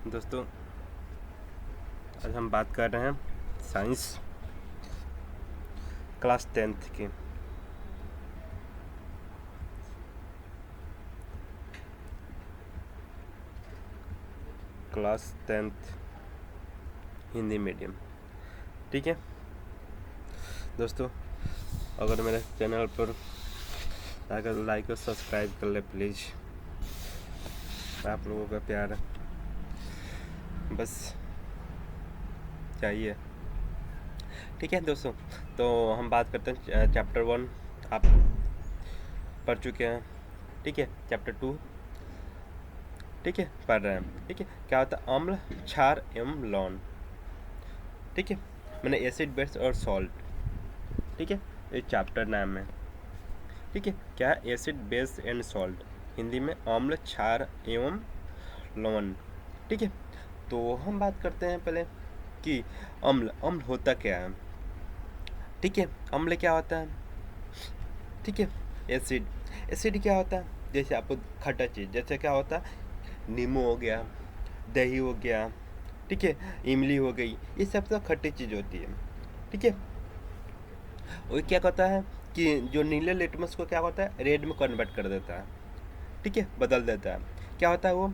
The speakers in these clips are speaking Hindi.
दोस्तों, आज हम बात कर रहे हैं साइंस क्लास 10th की। Class 10th Hindi medium. ठीक है दोस्तों, अगर मेरे चैनल पर अगर लाइक और सब्सक्राइब कर ले प्लीज़। आप लोगों का प्यार बस चाहिए। ठीक है दोस्तों, तो हम बात करते हैं चैप्टर 1 आप पढ़ चुके हैं। ठीक है, चैप्टर 2 ठीक है पढ़ रहे हैं। ठीक है, क्या होता है अम्ल, क्षार एवं लवण। ठीक है, मैंने एसिड बेस और सॉल्ट। ठीक है, ये चैप्टर नाम है। ठीक है, क्या है acid base and salt, Hindi में अम्ल, क्षार एवं लवण। ठीक है, तो हम बात करते हैं पहले कि अम्ल अम्ल होता क्या है। ठीक है, अम्ल क्या होता है। ठीक है, एसिड एसिड क्या होता है, जैसे आपको खट्टा चीज़ जैसे क्या होता है नींबू हो गया, दही हो गया, ठीक है, इमली हो गई, ये सब तो खट्टी चीज़ होती है। ठीक है, वो क्या करता है कि जो नीले लिटमस को क्या होता है रेड में कन्वर्ट कर देता है। ठीक है, बदल देता है। क्या होता है वो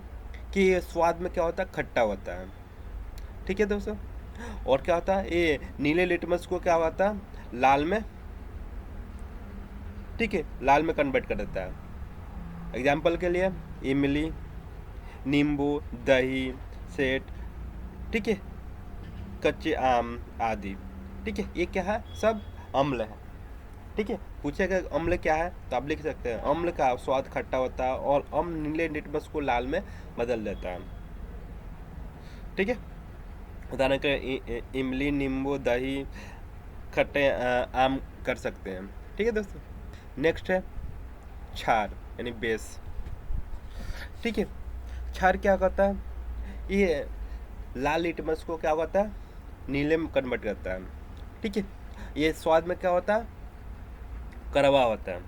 कि स्वाद में क्या होता है खट्टा होता है। ठीक है दोस्तों, और क्या होता है ये नीले लिटमस को क्या होता है लाल में, ठीक है, लाल में कन्वर्ट कर देता है। एग्जाम्पल के लिए इमली, नींबू, दही, सेठ, ठीक है, कच्चे आम आदि। ठीक है, ये क्या है सब अम्ल है। ठीक है, पूछेगा अम्ल क्या है तो आप लिख सकते हैं अम्ल का स्वाद खट्टा होता है और अम्ल नीले लिटमस को लाल में बदल देता है। ठीक है, उदाहरण के इमली, नींबू, दही, खट्टे आम कर सकते हैं। ठीक है दोस्तों, नेक्स्ट है क्षार यानी बेस। ठीक है, क्षार क्या करता है ये लाल लिटमस को क्या होता है नीले में कन्वर्ट करता है। ठीक है, ये स्वाद में क्या होता है कड़वा होता है।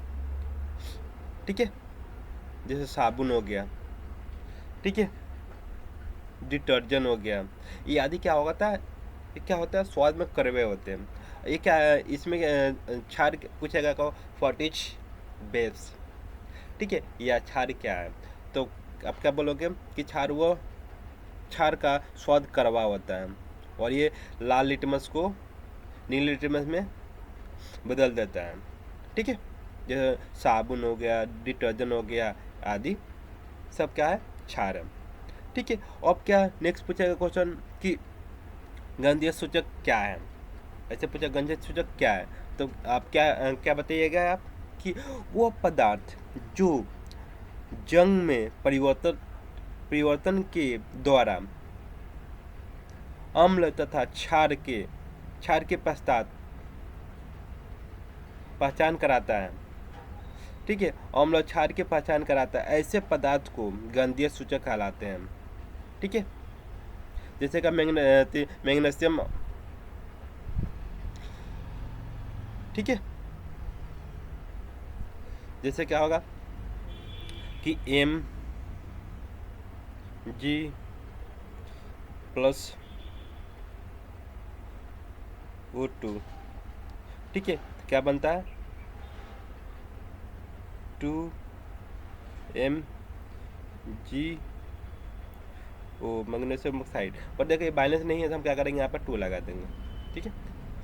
ठीक है, जैसे साबुन हो गया, ठीक है, डिटर्जेंट हो गया, ये आदि क्या होता है ये क्या होता है स्वाद में कड़वे होते हैं। ये क्या है इसमें क्षार पूछेगा को व्हाट इज बेस। ठीक है, या क्षार क्या है, तो आप क्या बोलोगे कि क्षार का स्वाद कड़वा होता है और ये लाल लिटमस को नीले लिटमस में बदल देता है। ठीक है, जैसे साबुन हो गया, डिटर्जेंट हो गया आदि सब क्या है क्षार है। ठीक है, अब क्या नेक्स्ट पूछेगा क्वेश्चन कि गंधीय सूचक क्या है। ऐसे पूछा गंधीय सूचक क्या है, तो आप क्या बताइएगा आप कि वो पदार्थ जो जंग में परिवर्तन के द्वारा अम्ल तथा क्षार के पश्चात पहचान कराता है। ठीक है, अम्ल क्षार की पहचान कराता है, ऐसे पदार्थ को गंधीय सूचक कहलाते हैं। ठीक है, जैसे का मैग्नीशियम। ठीक है, जैसे क्या होगा कि Mg+O2। ठीक है, क्या बनता है 2Mg O मैग्नीशियम ऑक्साइड। पर देखो ये बैलेंस नहीं है तो हम क्या करेंगे यहाँ पर 2 लगा देंगे। ठीक है,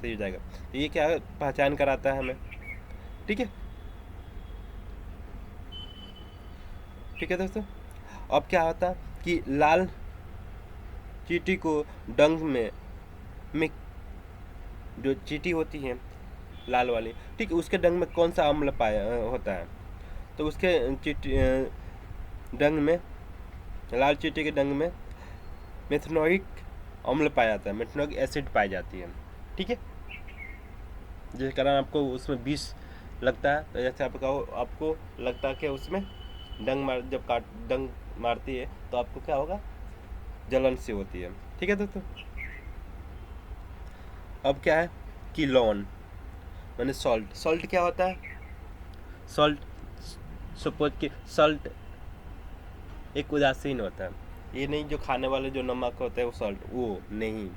सही हो जाएगा। तो ये क्या पहचान कराता है हमें। ठीक है, ठीक है दोस्तों, अब क्या होता है कि लाल चींटी को डंग में जो चींटी होती है लाल वाली, ठीक है, उसके डंग में कौन सा अम्ल पाया होता है, तो उसके चींटी डंग में लाल चींटी के डंग में मेथनोइक अम्ल पाया जाता है, मेथनोइक एसिड पाई जाती है। ठीक है, जिसके कारण आपको उसमें विष लगता है, तो जैसे आपको लगता है कि उसमें जब डंग मारती है तो आपको क्या होगा जलन सी होती है। ठीक है दोस्तों, अब क्या है कि लवण मैंने सॉल्ट क्या होता है सॉल्ट, सपोज कि सॉल्ट एक उदासीन होता है। ये नहीं जो खाने वाले जो नमक होता है वो सॉल्ट, वो नहीं।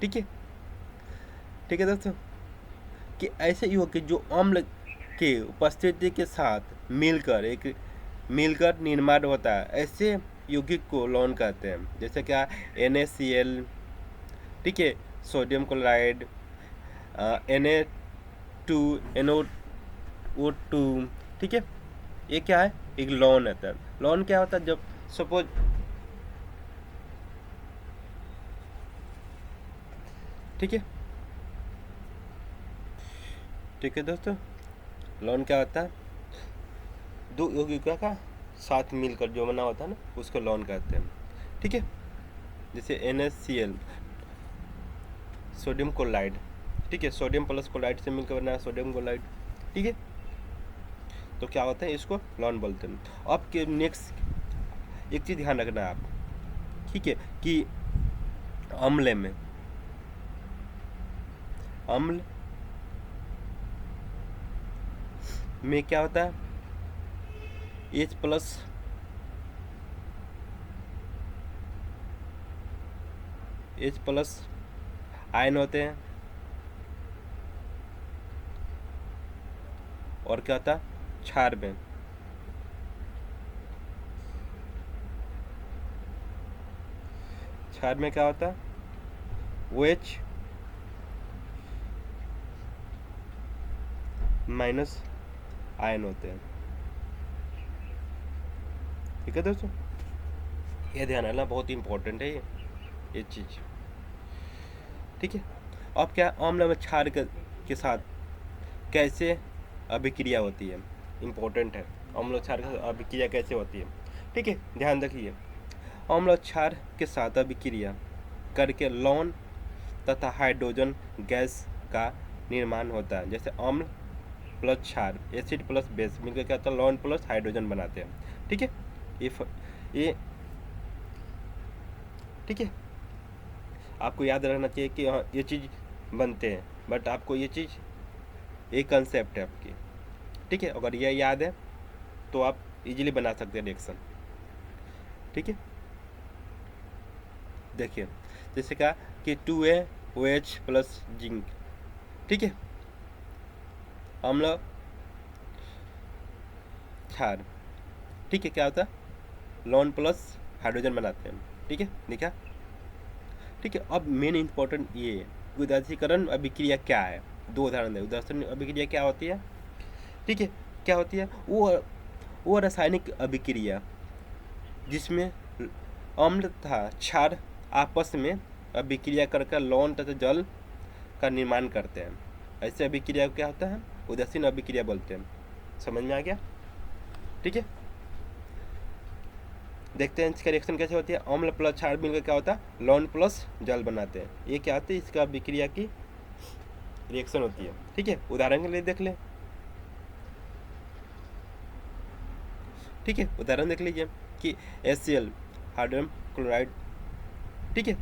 ठीक है, ठीक है दोस्तों, कि ऐसे यौगिक जो अम्ल के उपस्थिति के साथ मिलकर निर्माण होता है, ऐसे यौगिक को लवण कहते हैं। जैसे क्या, NaCl, ठीक है, सोडियम क्लोराइड, Na2NO2, ठीक है, ये क्या है, एक लवण होता है। लवण क्या होता है, जब सपोज, ठीक है, ठीक है दोस्तों, लवण क्या होता है, दो यौगिकों का साथ मिलकर जो बना होता है ना, उसको लवण कहते हैं। ठीक है, जैसे NaCl, सोडियम क्लोराइड, ठीक है, सोडियम प्लस क्लोराइड से मिलकर बना है सोडियम क्लोराइड। ठीक है, तो क्या होता है, इसको लवण बोलते हैं। अब के नेक्स्ट एक चीज़ ध्यान रखना है आप, ठीक है, कि अम्ल में क्या होता है, H+ आयन होते हैं, और क्या होता है, क्षार में क्या होता है, OH- आयन होते हैं। ठीक है दोस्तों, ये ध्यान रखना, बहुत ही इंपॉर्टेंट है ये चीज़। ठीक है, अब क्या, अम्ल में क्षार के साथ कैसे अभिक्रिया होती है, इम्पोर्टेंट है, अम्ल क्षार के साथ अभिक्रिया कैसे होती है। ठीक है, ध्यान रखिए, अम्ल क्षार के साथ अभिक्रिया करके लवण तथा हाइड्रोजन गैस का निर्माण होता है। जैसे अम्ल प्लस क्षार, एसिड प्लस बेस मिलकर क्या होता है, लवण प्लस हाइड्रोजन बनाते हैं। ठीक है, ये ठीक है, आपको याद रखना चाहिए कि हाँ ये चीज़ बनते हैं, बट आपको ये चीज़, एक कंसेप्ट है आपकी। ठीक है, अगर यह याद है तो आप इजीली बना सकते हैं रिएक्शन। ठीक है, देखिए, जैसे कहा कि 2A OH प्लस जिंक, ठीक है, अम्ल क्षार, ठीक है, क्या होता है, लवण प्लस हाइड्रोजन बनाते हैं। ठीक है, देखा। ठीक है, अब मेन इंपॉर्टेंट ये है, उदासीकरण अभिक्रिया क्या है। दो उदाहरण है, उदासीकरण अभिक्रिया क्या होती है। ठीक है, क्या होती है, वो रासायनिक अभिक्रिया जिसमें अम्ल तथा क्षार आपस में अभिक्रिया कर लवण तथा जल का निर्माण करते हैं। ऐसे अभिक्रिया क्या होता है, उदासीन अभिक्रिया बोलते हैं। समझ में आ गया। ठीक है, देखते हैं इसका रिएक्शन कैसे होती है। अम्ल प्लस क्षार मिलकर क्या होता है, लवण प्लस जल बनाते हैं। ये क्या होती है, इसका अभिक्रिया की रिएक्शन होती है। ठीक है, उदाहरण के लिए देख लें। ठीक है, उदाहरण देख लीजिए कि HCl हाइड्रोजन क्लोराइड, ठीक है,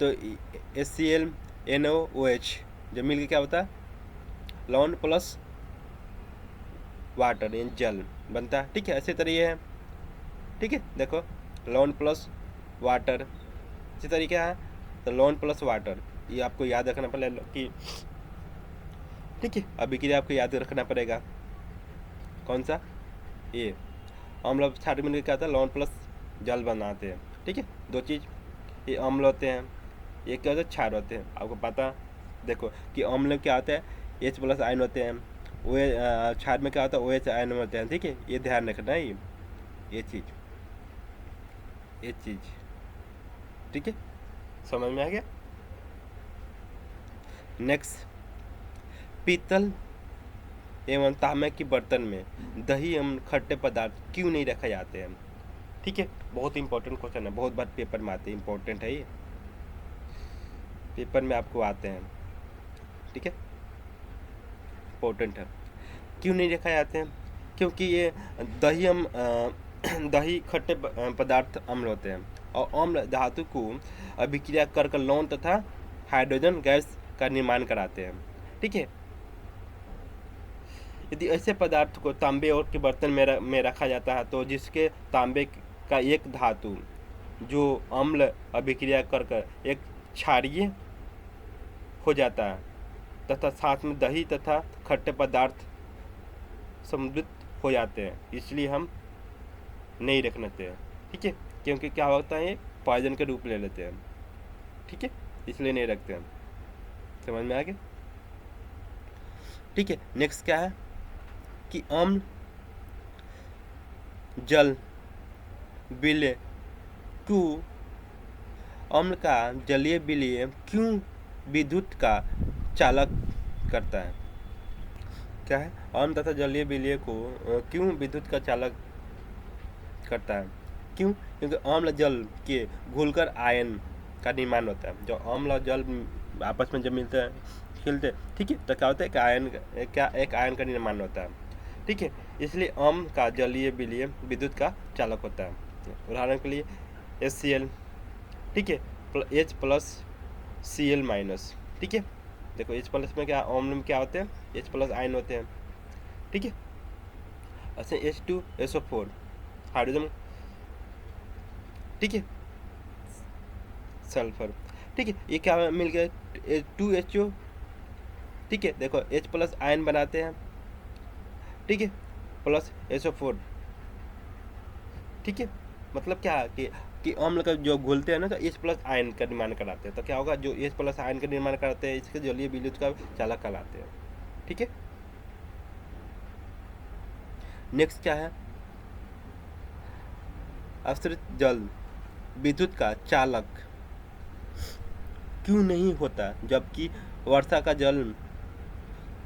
तो HCl NaOH जब मिलकर क्या होता है, लवण प्लस वाटर यानी जल बनता है। ठीक है, ऐसे तरीके है। ठीक है, देखो, लवण प्लस वाटर, इसी तरीके है, तो लवण प्लस वाटर, ये आपको याद रखना पड़ेगा कि, ठीक है, अभिक्रिया आपको याद रखना पड़ेगा। कौन सा, ये अम्ल क्षार मिलकर क्या होता है, लवण प्लस जल बनाते हैं। ठीक है, दो चीज़, ये अम्ल होते हैं, ये क्या होता है, क्षार होते हैं। आपको पता, देखो कि अम्ल क्या होता है, H+ आयन होते हैं, वो क्षार में क्या होता है, OH आयन होते हैं। ठीक है, ये ध्यान रखना है, ये चीज़। ठीक है, समझ में आ गया। नेक्स्ट, पीतल एवं तांबे के बर्तन में दही एवं खट्टे पदार्थ क्यों नहीं रखे जाते हैं। ठीक है, बहुत इंपॉर्टेंट क्वेश्चन है, बहुत बार पेपर में आते हैं, इंपॉर्टेंट है ये, पेपर में आपको आते हैं। ठीक है, इंपॉर्टेंट है। क्यों नहीं रखा जाते हैं, क्योंकि ये दही खट्टे पदार्थ अम्ल होते हैं, और अम्ल धातु को अभिक्रिया कर लवण तथा हाइड्रोजन गैस का निर्माण कराते हैं। ठीक है, यदि ऐसे पदार्थ को तांबे और के बर्तन में रखा जाता है तो जिसके तांबे का एक धातु जो अम्ल अभिक्रिया कर एक क्षारीय हो जाता है तथा साथ में दही तथा खट्टे पदार्थ सम्मिलित हो जाते हैं, इसलिए हम नहीं रखना चाहिए। ठीक है, क्योंकि क्या होता है, ये पॉइजन के रूप ले लेते हैं। ठीक है, इसलिए नहीं रखते हैं। समझ में आ गया? ठीक है, नेक्स्ट क्या है कि अम्ल जल विलय क्यों, अम्ल का जलीय विलय क्यों विद्युत का चालक करता है? क्या है? अम्ल तथा जलीय विलय को क्यों विद्युत का चालक करता है? क्यों? क्योंकि अम्ल जल के घुलकर आयन का निर्माण होता है। जो अम्ल और जल आपस में जब मिलते हैं खिलते, ठीक है, तो क्या होता है कि एक आयन का निर्माण होता है। ठीक है, इसलिए अम्ल का जलीय विलय विद्युत का चालक होता है। उदाहरण के लिए HCl, ठीक है, H प्लस Cl माइनस। ठीक है, देखो H प्लस में क्या, अम्ल में क्या होते हैं, H प्लस आयन होते हैं। ठीक है, ऐसे H2SO4 हाइड्रोजन, ठीक है, सल्फर। ठीक है, ये क्या मिल गया, 2HO। ठीक है, देखो H प्लस आयन बनाते हैं, ठीक है, प्लस SO4। ठीक है, मतलब क्या है कि अम्ल का जो घुलते हैं ना तो H प्लस आयन का निर्माण कराते हैं। तो क्या होगा, जो H प्लस आयन का निर्माण कराते हैं इसके जलीय विद्युत का चालक कहलाते हैं। ठीक है, नेक्स्ट क्या है, आश्रित जल विद्युत का चालक क्यों नहीं होता जबकि वर्षा का जल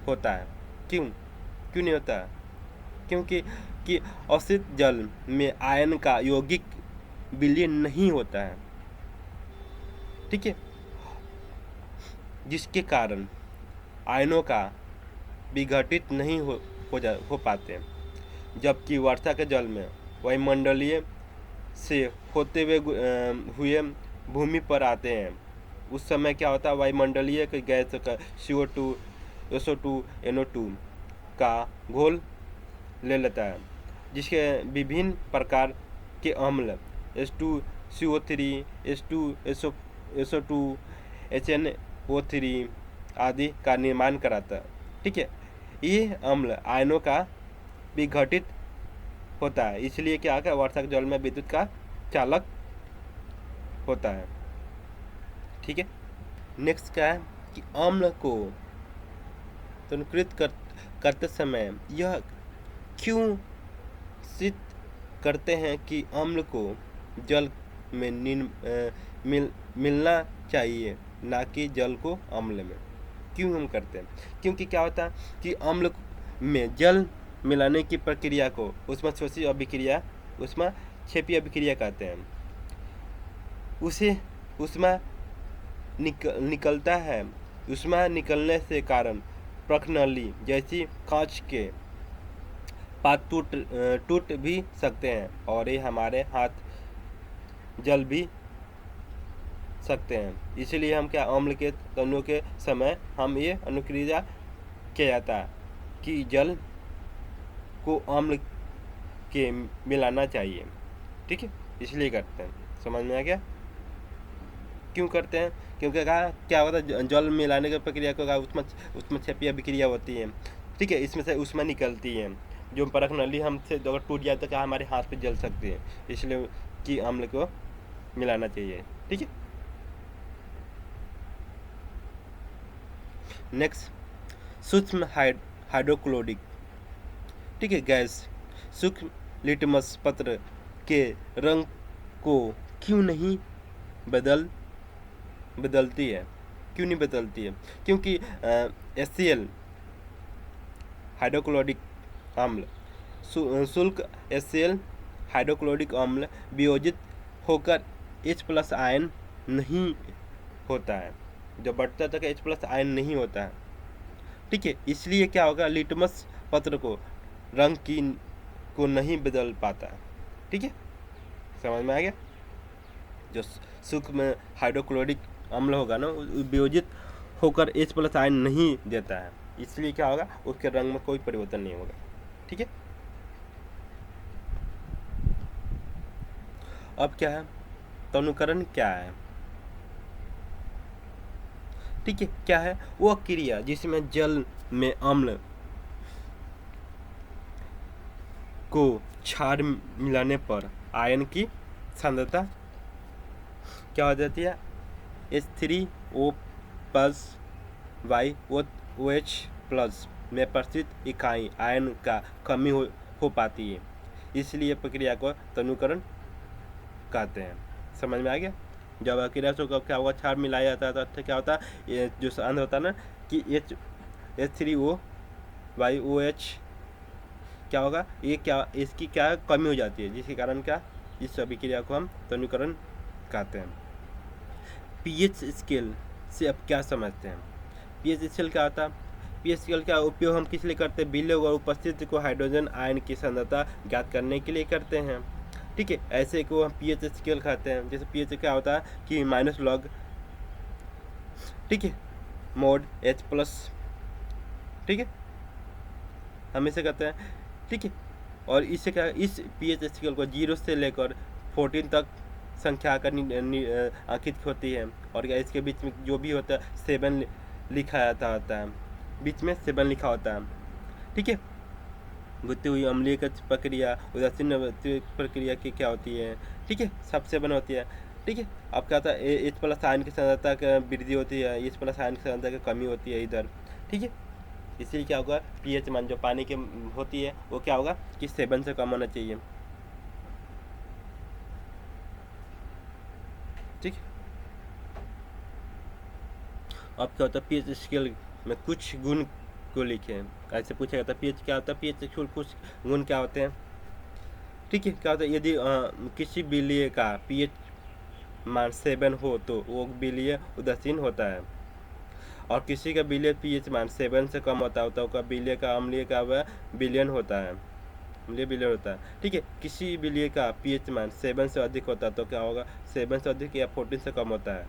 होता है? क्यों नहीं होता है? क्योंकि कि आश्रित जल में आयन का यौगिक विलय नहीं होता है। ठीक है, जिसके कारण आयनों का विघटित नहीं हो पाते, जबकि वर्षा के जल में वायुमंडलीय से होते हुए भूमि पर आते हैं। उस समय क्या होता है, वायुमंडलीय गैस का CO2, SO2, NO2 का घोल ले लेता है, जिसके विभिन्न प्रकार के अम्ल H2CO3, H2SO2, HNO3 आदि का निर्माण कराता है। ठीक है, ये अम्ल आयनों का विघटित होता है, इसलिए क्या है, वर्षा के जल में विद्युत का चालक होता है। ठीक है, नेक्स्ट क्या है कि अम्ल को तनुकृत करते समय यह क्यों सिद्ध करते हैं कि अम्ल को जल में मिलना चाहिए, ना कि जल को अम्ल में? क्यों हम करते हैं? क्योंकि क्या होता है कि अम्ल में जल मिलाने की प्रक्रिया को ऊष्मक्षेपी अभिक्रिया, ऊष्मक्षेपी अभिक्रिया कहते हैं। उसे ऊष्मा निकलता है। ऊष्मा निकलने से कारण प्रखनली जैसी कांच के पात टूट भी सकते हैं और ये हमारे हाथ जल भी सकते हैं। इसलिए हम क्या, अम्ल के तनु के समय हम ये अनुक्रिया किया जाता है कि जल को अम्ल के मिलाना चाहिए। ठीक है, इसलिए करते हैं। समझ में आ गया क्यों करते हैं? क्योंकि क्या होता है, जल मिलाने की प्रक्रिया को ऊष्मक्षेपी अभिक्रिया होती है। ठीक है, इसमें से ऊष्मा निकलती है, जो परख नली हमसे अगर टूट जाए तो क्या हमारे हाथ पे जल सकती है, इसलिए कि अम्ल को मिलाना चाहिए। ठीक है, नेक्स्ट सूक्ष्म हाइड्रोक्लोरिक, ठीक है, गैस सूक्ष्म लिटमस पत्र के रंग को क्यों नहीं बदलती है? क्यों नहीं बदलती है? क्योंकि HCl हाइड्रोक्लोरिक अम्ल, शुष्क HCl हाइड्रोक्लोरिक अम्ल वियोजित होकर H प्लस आयन नहीं होता है। जब बढ़ता है तो H प्लस आयन नहीं होता है। ठीक है, इसलिए क्या होगा, लिटमस पत्र को रंग को नहीं बदल पाता है। ठीक है, समझ में आ गया? जो सूक्ष्म हाइड्रोक्लोरिक अम्ल होगा ना, वियोजित होकर H प्लस आयन नहीं देता है। इसलिए क्या होगा, उसके रंग में कोई परिवर्तन नहीं होगा। ठीक है, अब क्या है, तनुकरण क्या है? ठीक है, क्या है, वो क्रिया जिसमें जल में अम्ल को क्षार मिलाने पर आयन की सांद्रता क्या हो जाती है, H3O plus by OH plus में प्रस्तुत इकाई आयन का कमी हो पाती है, इसलिए प्रक्रिया को तनुकरण कहते हैं। समझ में आ गया? जब क्रिया से क्या होगा, क्षार मिलाया जाता है तो क्या होता है, ये जो सांद्र होता है ना कि H3O बाई OH क्या होगा, ये क्या, इसकी क्या कमी हो जाती है, जिसके कारण क्या, इस अभिक्रिया को हम तनुकरण कहते हैं। पीएच स्केल से अब क्या समझते हैं? पीएच स्केल क्या होता है? पीएच स्केल का उपयोग हम किस लिए करते हैं? विलय और उपस्थिति को हाइड्रोजन आयन की सांद्रता ज्ञात करने के लिए करते हैं। ठीक है, ऐसे को हम पीएच स्केल कहते हैं। जैसे पीएच क्या होता है कि माइनस लॉग, ठीक है, मोड H प्लस, ठीक है, हम इसे कहते हैं। ठीक है, और इससे क्या, इस पीएच स्केल को 0 से लेकर 14 तक संख्या का अंकित होती है, और इसके बीच में जो भी होता है 7 लिखा जाता होता है, बीच में 7 लिखा होता है। ठीक है, बुद्धि हुई अम्लीय प्रक्रिया, उदासीन प्रक्रिया की क्या होती है, ठीक है, सब 7 होती है। ठीक है, अब क्या होता है, H प्लस आयन की सांद्रता का वृद्धि होती है, H प्लस आयन की सांद्रता की कमी होती है इधर। ठीक है, इसलिए क्या होगा, पीएच मान जो पानी की होती है वो क्या होगा कि 7 से कम होना चाहिए। ठीक, अब क्या होता है, पीएच स्केल में कुछ गुण को लिखे, ऐसे पूछा जाता है पीएच क्या होता है, पीएच स्केल कुछ गुण क्या होते हैं। ठीक है, क्या होता है, यदि किसी विलय का पीएच मान 7 हो तो वो विलय उदासीन होता है, और किसी का विलय पीएच मान 7 से कम होता है तो उसका विलय का अम्लीय का वह विलयन होता है, अम्लीय विलयन होता है। ठीक है, किसी विलय का पीएच मान 7 से अधिक होता है तो क्या होगा, 7 से अधिक या 14 से कम होता है।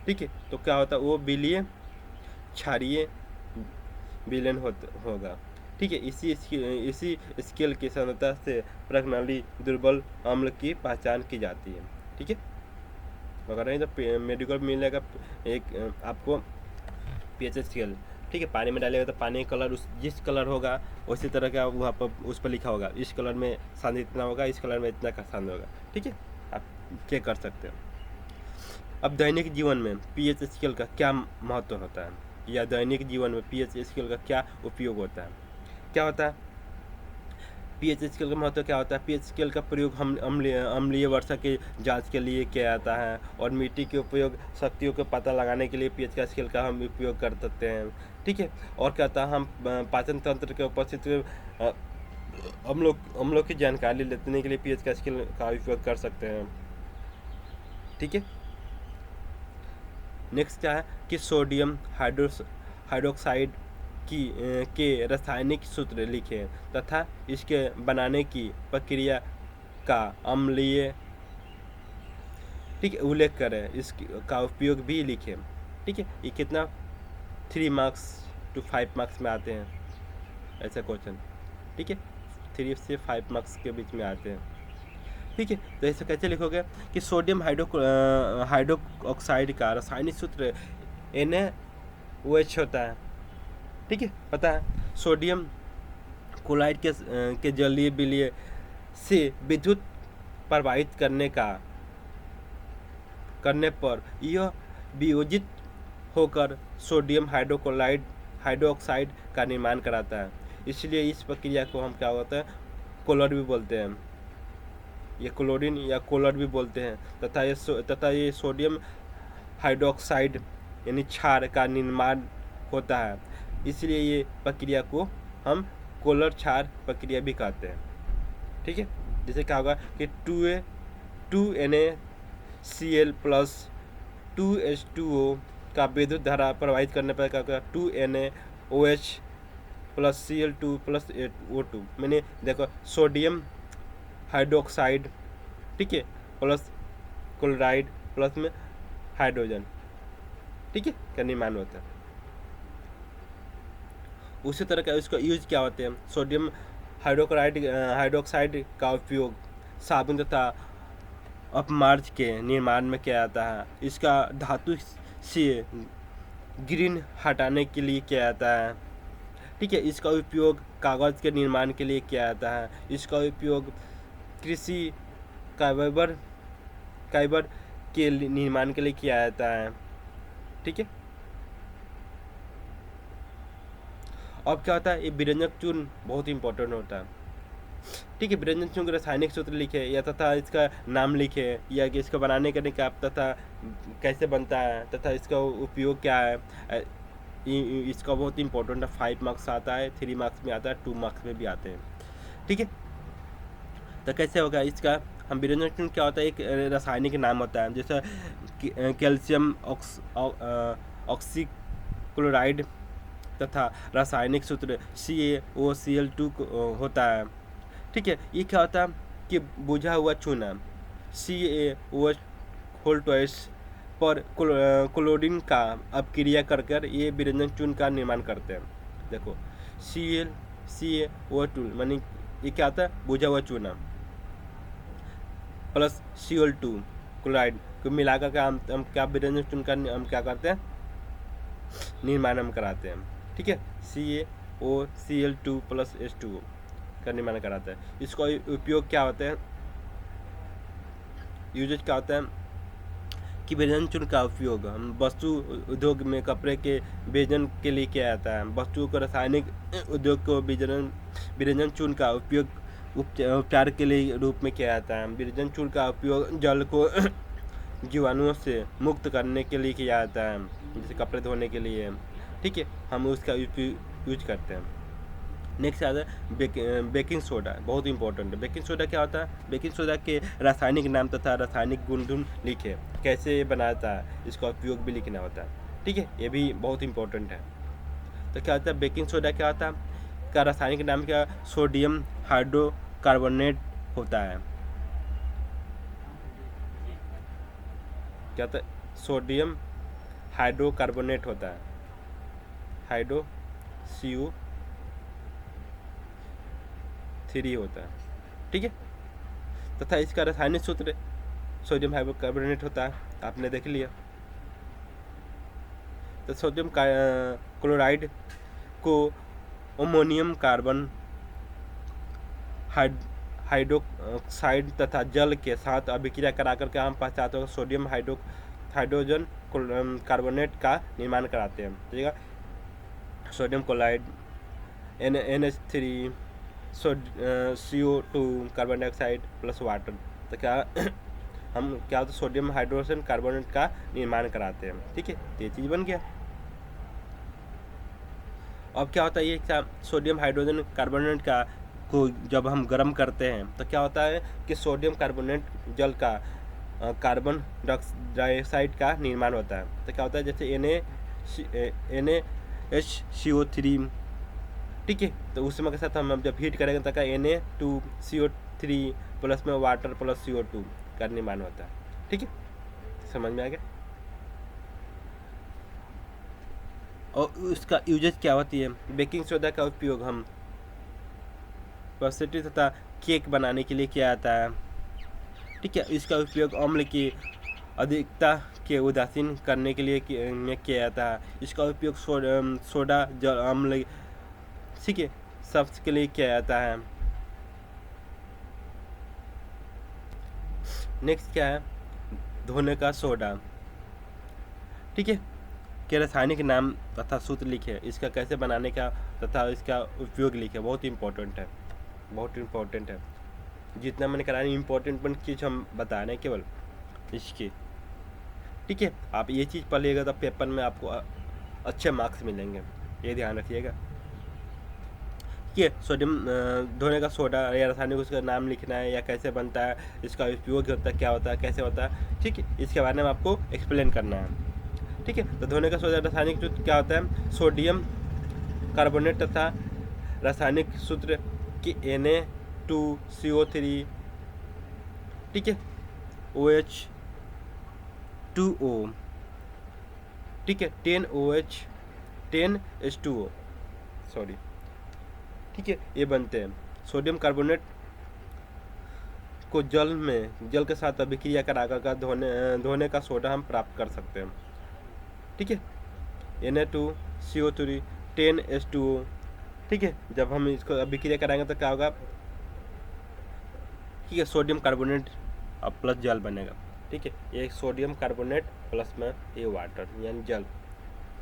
ठीक है, तो क्या होता है, वो विलय क्षारीय विलयन होगा। ठीक है, इसी स्केल की सांद्रता से प्रणाली दुर्बल अम्ल की पहचान की जाती है। ठीक है, अगर नहीं तो मेडिकल मिलेगा एक आपको पीएच स्केल। ठीक है, पानी में डालेगा तो पानी का कलर जिस कलर होगा उसी तरह का वहाँ पर उस पर लिखा होगा, इस कलर में सांद्र इतना होगा, इस कलर में इतना का सांद्र होगा। ठीक है, आप चेक कर सकते हो। अब दैनिक जीवन में पीएच स्केल का क्या महत्व होता है, या दैनिक जीवन में पीएच स्केल का क्या उपयोग होता है? क्या होता है, पीएच स्केल का महत्व क्या होता है? पीएच स्केल का प्रयोग हम अम्लीय वर्षा की जांच के लिए किया जाता है, और मिट्टी के उपयोग शक्तियों का पता लगाने के लिए पीएच का स्केल का हम उपयोग कर सकते हैं। ठीक है, और क्या होता है, हम पाचन तंत्र के उपस्थिति हम लोग की जानकारी लेने के लिए पीएच का स्केल का उपयोग कर सकते हैं। ठीक है, नेक्स्ट क्या है कि सोडियम हाइड्रोक्साइड के रासायनिक सूत्र लिखें तथा इसके बनाने की प्रक्रिया का अम्लीय, ठीक है, उल्लेख करें, इसका उपयोग भी लिखें। ठीक है, ये कितना 3 मार्क्स to 5 मार्क्स में आते हैं ऐसे क्वेश्चन। ठीक है, 3 से 5 मार्क्स के बीच में आते हैं। ठीक है, तो ऐसे कैसे लिखोगे कि सोडियम हाइड्रोक्साइड का रासायनिक सूत्र NaOH होता है। ठीक है, पता है, सोडियम क्लोराइड के जलीय विलय से विद्युत प्रवाहित करने पर यह वियोजित होकर सोडियम हाइड्रोक्साइड का निर्माण कराता है, इसलिए इस प्रक्रिया को हम क्या होता है, कोलर भी बोलते हैं, ये क्लोरीन या कोलर भी बोलते हैं, तथा ये सोडियम हाइड्रोक्साइड यानी क्षार का निर्माण होता है, इसलिए ये प्रक्रिया को हम कोलर क्षार प्रक्रिया भी कहते हैं। ठीक है, जैसे क्या होगा कि 2NaCl प्लस 2H2O का विद्युत धारा प्रवाहित करने पर क्या होगा, 2NaOH plus Cl2 plus O2, मैंने देखो सोडियम हाइड्रोक्साइड, ठीक है, प्लस क्लोराइड प्लस में हाइड्रोजन, ठीक है, का निर्माण होता है। उसी तरह का इसका यूज क्या होते हैं, सोडियम हाइड्रोक्साइड का उपयोग साबुन तथा अपमार्ज के निर्माण में किया जाता है। इसका धातु से ग्रीन हटाने के लिए किया जाता है। ठीक है, इसका उपयोग कागज़ के निर्माण के लिए किया जाता है। इसका उपयोग कृषि फाइबर फाइबर के निर्माण के लिए किया जाता है। ठीक है, अब क्या होता है, ये विरंजक चूर्ण बहुत इंपॉर्टेंट होता है। ठीक है, विरंजन चूर्ण का रासायनिक सूत्र लिखे या तथा इसका नाम लिखे या कि इसका बनाने का तरीका तथा कैसे बनता है तथा इसका उपयोग क्या है। इसका बहुत इंपॉर्टेंट है। 5 मार्क्स आता है, 3 मार्क्स में आता है, 2 मार्क्स में भी आते हैं। ठीक है, तो कैसे होगा इसका, हम विरंजन चूर्ण क्या होता है, एक रासायनिक नाम होता है, जैसे कैल्शियम ऑक्सीक्लोराइड तथा रासायनिक सूत्र CaOCl2 होता है। ठीक है, ये क्या होता है कि बुझा हुआ चूना CaOH पर क्लोरीन का अपक्रिया कर ये विरंजन चूर्ण का निर्माण करते हैं। देखो CaO2 मानी ये क्या होता है, बुझा हुआ चूना प्लस Cl2 क्लोराइड को मिलाकर के हम क्या विरंजन चूर्ण का हम क्या करते हैं, निर्माण हम कराते हैं। ठीक है, CaOCl2 प्लस H2O का निर्माण कराता है। इसका उपयोग क्या होता है, यूजेज क्या होता है कि विरंजन चूर्ण का उपयोग हम वस्तु उद्योग में कपड़े के विरंजन के लिए किया जाता है। वस्तु को रासायनिक उद्योग को विरंजन चूर्ण का उपयोग उपचार के लिए रूप में किया जाता है। विरंजन चूर्ण का उपयोग जल को जीवाणुओं से मुक्त करने के लिए किया जाता है, जैसे कपड़े धोने के लिए। ठीक है, हम उसका यूज करते हैं। नेक्स्ट आता है बेकिंग सोडा, बहुत इंपॉर्टेंट है। बेकिंग सोडा क्या होता है, बेकिंग सोडा के रासायनिक नाम तथा रासायनिक गुण लिखे, कैसे बनाता है, इसका उपयोग भी लिखना होता है। ठीक है, ये भी बहुत इंपॉर्टेंट है। तो क्या होता है बेकिंग सोडा, क्या होता है का रासायनिक नाम क्या, सोडियम हाइड्रोकार्बोनेट होता है। क्या होता है, सोडियम हाइड्रोकार्बोनेट होता है, CO3 होता है। ठीक है, तथा इसका रासायनिक सूत्र सोडियम हाइड्रोकार्बोनेट होता है, आपने देख लिया। तो सोडियम क्लोराइड को अमोनियम कार्बन हाइड्रोक्साइड तथा जल के साथ अभिक्रिया कराकर के हम पहचानते हैं सोडियम हाइड्रोजन कार्बोनेट का निर्माण कराते हैं। ठीक है, sodium chloride NH3 CO2 carbon dioxide plus water. तो क्या हम क्या होता है सोडियम हाइड्रोजन कार्बोनेट का निर्माण कराते हैं। ठीक है, तो ये चीज़ बन गया। अब क्या होता है, ये क्या सोडियम हाइड्रोजन कार्बोनेट का को जब हम गर्म करते हैं तो क्या होता है कि सोडियम कार्बोनेट जल का कार्बन डाइऑक्साइड का निर्माण होता है। तो क्या होता है, जैसे NaHCO3। ठीक है, तो उस समय के साथ हम जब हीट करेंगे तो क्या Na2CO3 प्लस में वाटर प्लस CO2 का निर्माण होता है। ठीक है, समझ में आ गया। और उसका यूजेज क्या होती है, बेकिंग सोडा का उपयोग हम पेस्ट्री तथा केक बनाने के लिए किया जाता है। ठीक है, इसका उपयोग अम्ल की अधिकता के उदासीन करने के लिए किया जाता है। इसका उपयोग सोडा जल अम्ल, ठीक है, सब के लिए किया जाता है। नेक्स्ट क्या है, धोने का सोडा। ठीक है, के रासायनिक नाम तथा सूत्र लिखे, इसका कैसे बनाने का तथा इसका उपयोग लिखे, बहुत इंपॉर्टेंट है, बहुत इंपॉर्टेंट है। जितना मैंने कराया इंपॉर्टेंट चीज़ हम बता रहे हैं केवल इसकी। ठीक है, आप ये चीज़ पढ़ लीजिएगा तो पेपर में आपको अच्छे मार्क्स मिलेंगे, ये ध्यान रखिएगा। ये सोडियम धोने का सोडा या रासायनिक उसका नाम लिखना है या कैसे बनता है, इसका उपयोग होता है, क्या होता है, कैसे होता है। ठीक है, इसके बारे में आपको एक्सप्लेन करना है। ठीक है, तो धोने का सोडा रासायनिक सूत्र क्या होता है, सोडियम कार्बोनेट तथा रासायनिक सूत्र कि Na2CO3, ठीक है, OH2O ठीक है, 10OH 10H2O, सॉरी, ठीक है, ये बनते हैं। सोडियम कार्बोनेट को जल के साथ अभिक्रिया कराकर धोने का सोडा हम प्राप्त कर सकते हैं। ठीक है, Na2CO3 10H2O, ठीक है, जब हम इसको अभिक्रिया कराएंगे तो क्या होगा, ठीक है, सोडियम कार्बोनेट प्लस जल बनेगा। ठीक है, ये सोडियम कार्बोनेट प्लस में ये वाटर यानी जल,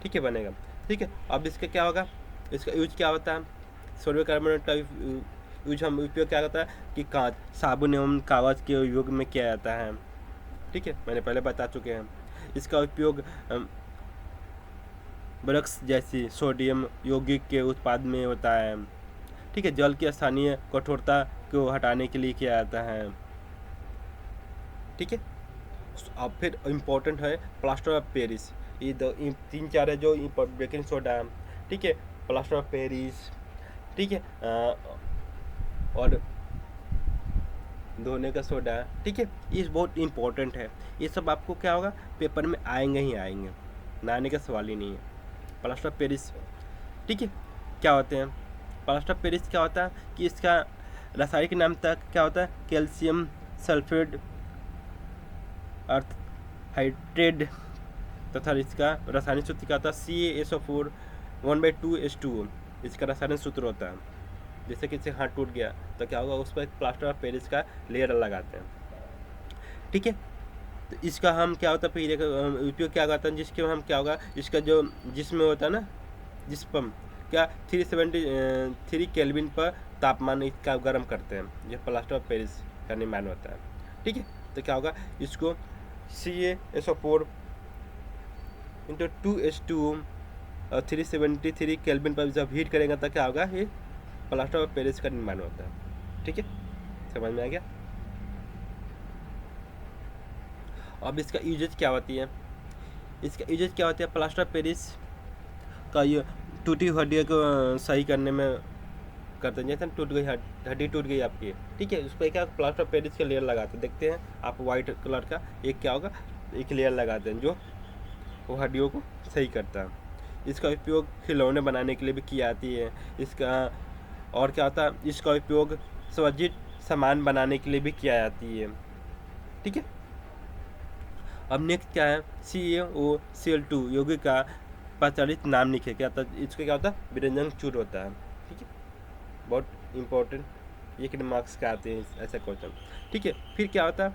ठीक है, बनेगा। ठीक है, अब इसका क्या होगा, इसका यूज क्या होता है, सोडियम कार्बोनेट का यूज हम उपयोग क्या होता है कि कांच, साबुन एवं कागज के उपयोग में किया जाता है। ठीक है, मैंने पहले बता चुके हैं। इसका उपयोग ब्रक्स जैसी सोडियम यौगिक के उत्पाद में होता है। ठीक है, जल की स्थानीय कठोरता को हटाने के लिए किया जाता है। ठीक है, अब फिर इम्पोर्टेंट है प्लास्टर ऑफ पेरिस। ये 3-4 है जो बेकिंग सोडा, ठीक है, प्लास्टर ऑफ पेरिस, ठीक है, और धोने का सोडा, ठीक है, ये बहुत इंपॉर्टेंट है। ये सब आपको क्या होगा, पेपर में आएंगे ही आएंगे, ना आने का सवाल ही नहीं है। प्लास्टर ऑफ पेरिस, ठीक है, क्या होते हैं, प्लास्टर ऑफ पेरिस क्या होता है कि इसका रासायनिक नाम तक क्या होता है, कैल्शियम सल्फेट अर्थ हाइड्रेट, तथा इसका रासायनिक सूत्र क्या होता है, CaSO4 1/2H2O, इसका रासायनिक सूत्र होता है। जैसे कि इससे हाथ टूट गया तो क्या होगा, उस पर प्लास्टर ऑफ पेरिस का लेयर लगाते हैं। ठीक है, तो इसका हम क्या होता है फिर उपयोग क्या करते हैं, जिसके हम क्या होगा, इसका जो जिसमें होता है ना, जिस पर क्या 373 केल्विन पर तापमान इसका गर्म करते हैं, ये प्लास्टर ऑफ पेरिस का निर्माण होता है। ठीक है, तो क्या होगा, इसको CaSO4 × 2H2O 373 केल्विन पर जब हीट करेंगे तो क्या होगा, ये प्लास्टर ऑफ पेरिस का निर्माण होता है। ठीक है, समझ में आ गया। अब इसका यूजेज क्या होती है, इसका यूजेज क्या होता है, प्लास्टर ऑफ पेरिस का ये टूटी हड्डियों को सही करने में करते हैं। जैसे टूट गई हड्डी टूट गई आपकी, ठीक है, उस पर क्या प्लास्टर ऑफ पेरिस का लेयर लगाते हैं। देखते हैं आप वाइट कलर का एक क्या होगा, एक लेयर लगाते हैं जो वो हड्डियों को सही करता है। इसका उपयोग खिलौने बनाने के लिए भी की जाती है। इसका और क्या होता है, इसका उपयोग सज्जित सामान बनाने के लिए भी किया जाती है। ठीक है, अब नेक्स्ट क्या है, CaOCl2 यौगिक का प्रचलित नाम लिखे, क्या होता है, इसका क्या होता है, विरंजन चूर्ण होता है। ठीक है, बहुत इंपॉर्टेंट, एक मार्क्स का आते हैं ऐसा क्वेश्चन। ठीक है, फिर क्या होता है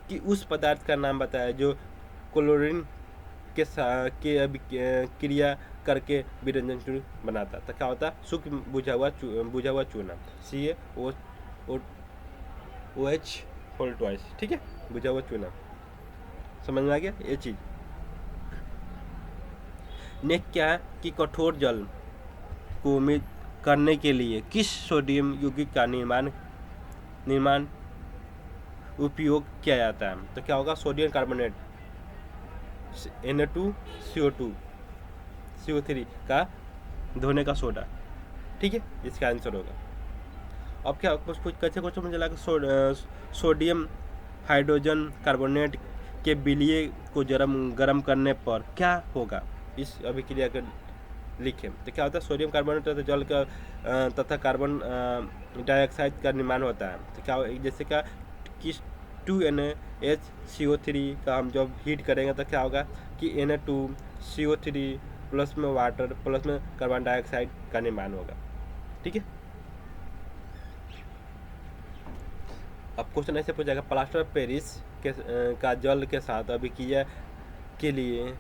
कि उस पदार्थ का नाम बताया जो क्लोरीन के क्रिया करके विरंजन चूर्ण बनाता है। तो क्या होता है, सूक्ष्म बुझा हुआ चूना, CaOH2। ठीक है, बुझा हुआ चूना, समझ में आ गया ये चीज़। नेक्स्ट क्या है कि कठोर जल को करने के लिए किस सोडियम यौगिक का निर्माण उपयोग किया जाता है। तो क्या होगा, सोडियम कार्बोनेट Na2CO3 का धोने का सोडा। ठीक है, इसका आंसर होगा। अब क्या कुछ कैसे क्वेश्चन मुझे लगा, सोडियम हाइड्रोजन कार्बोनेट के विलय को गर्म करने पर क्या होगा, इस अभिक्रिया को लिखें। तो क्या होता है, सोडियम कार्बोनेट तथा जल का तथा कार्बन डाइऑक्साइड का निर्माण होता है। तो क्या जैसे क्या कि 2NaHCO3 का हम जब हीट करेंगे तो क्या होगा कि Na2CO3 प्लस में वाटर प्लस में कार्बन डाइऑक्साइड का निर्माण होगा। ठीक है, अब क्वेश्चन ऐसे पूछा जाएगा, प्लास्टर ऑफ पेरिस का जल के साथ अभिक्रिया के लिए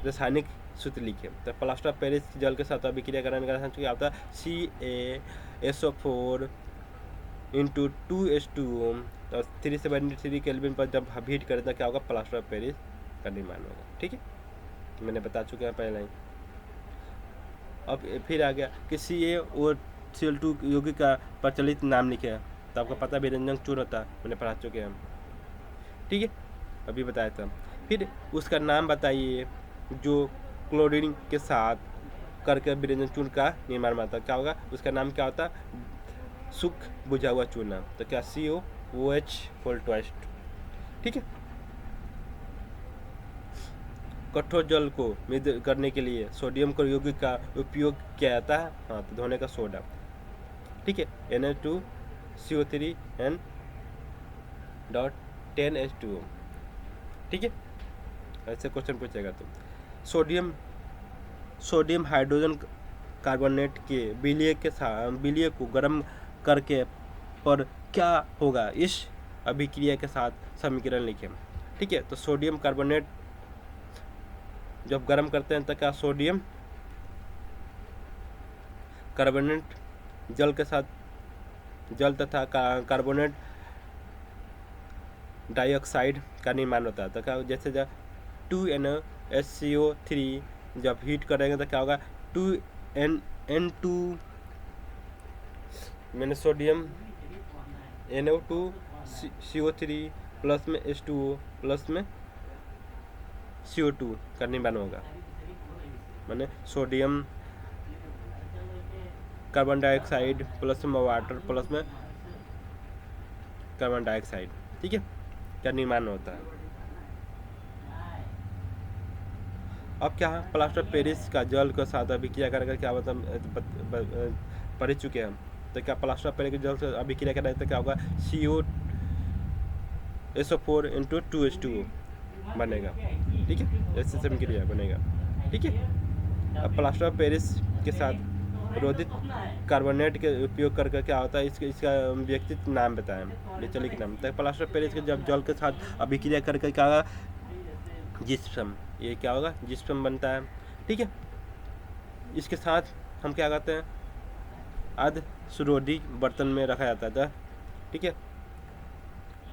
रासायनिक सूत्र लिखे। तो प्लास्टर ऑफ पेरिस जल के साथ अभिक्रिया करने का रासायनिक क्या होता है, CaSO4 × 2H2O और 373 केल्विन पर जब हीट करें तो क्या होगा, प्लास्टर ऑफ पेरिस का निर्माण होगा। ठीक है, मैंने बता चुके हैं पहले ही। अब फिर आ गया कि CaOCl2 यौगिक का प्रचलित नाम लिखे, तो आपको पता विरंजन चूर्ण होता है, मैंने पढ़ा चुके हैं हम। ठीक है, अभी बताया था। फिर उसका नाम बताइए जो क्लोरीन के साथ करके विरंजन चूर्ण का निर्माण होता है। क्या होगा, उसका नाम क्या होता है, सूक्ष्म बुझा हुआ चूना। तो क्या CaOH2। ठीक है, कठोर जल को मिश्र करने के लिए सोडियम यौगिक का उपयोग किया जाता है। हाँ, तो धोने का सोडा, ठीक है, Na2CO3 एन डॉट 10H2O, ठीक है, ऐसे क्वेश्चन पूछेगा। तो सोडियम हाइड्रोजन कार्बोनेट के विलय को गर्म करके पर क्या होगा, इस अभिक्रिया के साथ समीकरण लिखें, ठीक है। तो सोडियम कार्बोनेट जब गर्म करते हैं तो क्या सोडियम कार्बोनेट जल के साथ जल तथा कार्बोनेट डाइऑक्साइड का निर्माण होता है। तो क्या जैसे जब 2NaCO3 जब हीट करेंगे तो क्या होगा 2N2 मैंने सोडियम NO2CO3 प्लस में H2O प्लस में CO2 का निर्माण होगा, माने सोडियम कार्बन डाइऑक्साइड प्लस में वाटर प्लस में कार्बन डाइऑक्साइड, ठीक है, का निर्माण होता है। अब क्या है, प्लास्टर पेरिस का जल के साथ अभिक्रिया करके क्या मतलब पढ़ चुके हैं। तो क्या प्लास्टर पेरिस के जल से अभिक्रिया करें तो क्या होगा COSO4 × 2H2O बनेगा, ठीक है, ऐसे समीकरण बनेगा, ठीक है। अब प्लास्टर पेरिस के साथ रोधित कार्बोनेट के उपयोग करके क्या होता है, इसका व्यक्तित्व नाम बताएं, चलिए के नाम। तो प्लास्टर पेरिस के जब जल के साथ अभिक्रिया करके क्या होगा जिप्सम, ये क्या होगा जिप्सम बनता है, ठीक है। इसके साथ हम क्या करते हैं अर्ध सुरोधी बर्तन में रखा जाता था, ठीक है,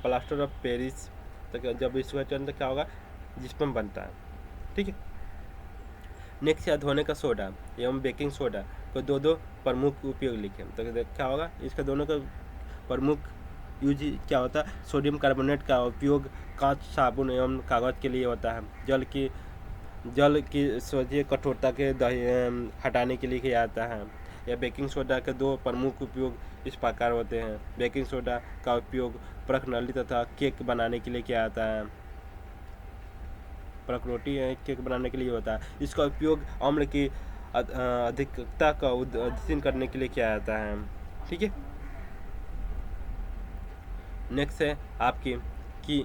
प्लास्टर ऑफ पेरिस। तो जब इसको तो क्या होगा जिप्सम बनता है, ठीक है। नेक्स्ट है धोने का सोडा एवं बेकिंग सोडा को दो प्रमुख उपयोग लिखें। तो क्या होगा इसका दोनों का प्रमुख यूज क्या होता है, सोडियम कार्बोनेट का उपयोग कांच साबुन एवं कागज के लिए होता है। जल की सोचिए कठोरता के हटाने के लिए किया जाता है। या बेकिंग सोडा के दो प्रमुख उपयोग इस प्रकार होते हैं। बेकिंग सोडा का उपयोग प्रखनली तथा केक बनाने के लिए किया जाता है, रोटी केक बनाने के लिए होता है। इसका उपयोग अम्ल की अधिकता का अध्ययन करने के लिए किया जाता है, ठीक है। नेक्स्ट है आपकी कि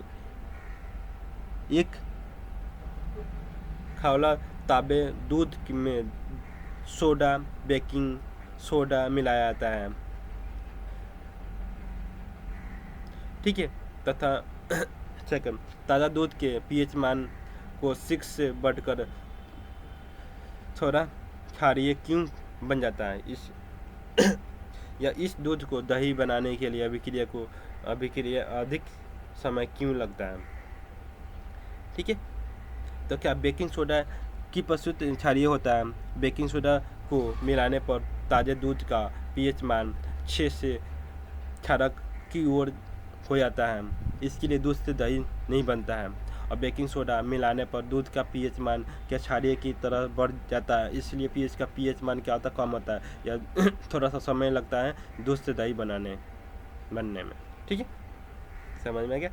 एक खौला ताबे दूध में सोडा बेकिंग सोडा मिलाया जाता है, ठीक है, तथा सेकंड ताज़ा दूध के pH मान को 6 से बढ़कर थोड़ा क्षारीय क्यों बन जाता है। इस दूध को दही बनाने के लिए अभिक्रिया अधिक समय क्यों लगता है, ठीक है। तो क्या बेकिंग सोडा की प्रस्तुत क्षारीय होता है। बेकिंग सोडा को मिलाने पर ताज़े दूध का pH मान 6 से क्षारक की ओर हो जाता है, इसके लिए दूध से दही नहीं बनता है। और बेकिंग सोडा मिलाने पर दूध का pH मान क्या क्षारीय की तरह बढ़ जाता है, इसलिए pH का pH मान क्या होता है कम होता है या थोड़ा सा समय लगता है दूध से दही बनने में, ठीक है, समझ में आ गया।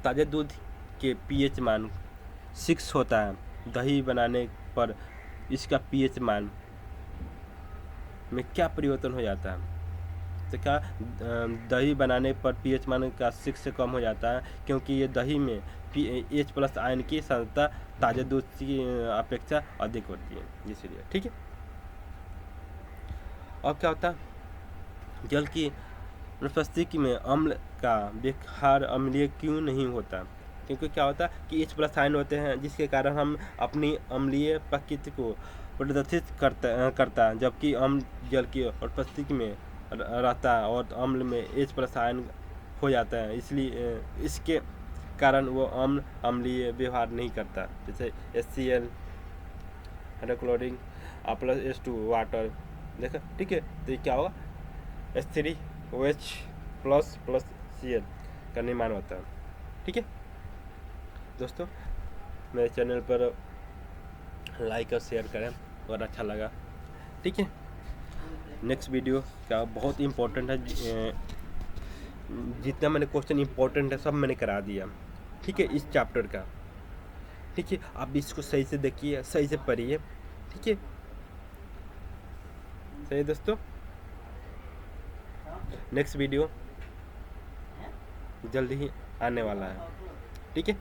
ताज़े दूध के pH मान 6 होता है, दही बनाने पर इसका pH मान में क्या परिवर्तन हो जाता है। तो क्या दही बनाने पर pH मान का 6 से कम हो जाता है, क्योंकि ये दही में H+ आयन की सांद्रता ताज़े दूध की अपेक्षा अधिक होती है, इसलिए, ठीक है। अब क्या होता है जल की अनुपस्थिति में अम्ल का व्यवहार अम्लीय क्यों नहीं होता, क्योंकि क्या होता है कि H+ आयन होते हैं, जिसके कारण हम अपनी अम्लीय प्रकृति को प्रदर्शित करता है, जबकि अम्ल जल की अनुपस्थिति में रहता है और अम्ल में H+ आयन हो जाता है, इसलिए इसके कारण वो अम्लीय व्यवहार नहीं करता। जैसे HCl हाइड्रोक्लोरिक H2 वाटर देखा, ठीक है। तो ये क्या होगा H3OH प्लस Cl का निर्माण होता है, ठीक है। दोस्तों मेरे चैनल पर लाइक और शेयर करें और अच्छा लगा, ठीक है। नेक्स्ट वीडियो का बहुत इम्पोर्टेंट है, जितना मैंने क्वेश्चन इम्पोर्टेंट है सब मैंने करा दिया, ठीक है, इस चैप्टर का। ठीक है, आप भी इसको सही से देखिए, सही से पढ़िए, ठीक है। सही है दोस्तों, नेक्स्ट वीडियो जल्दी ही आने वाला है, ठीक है।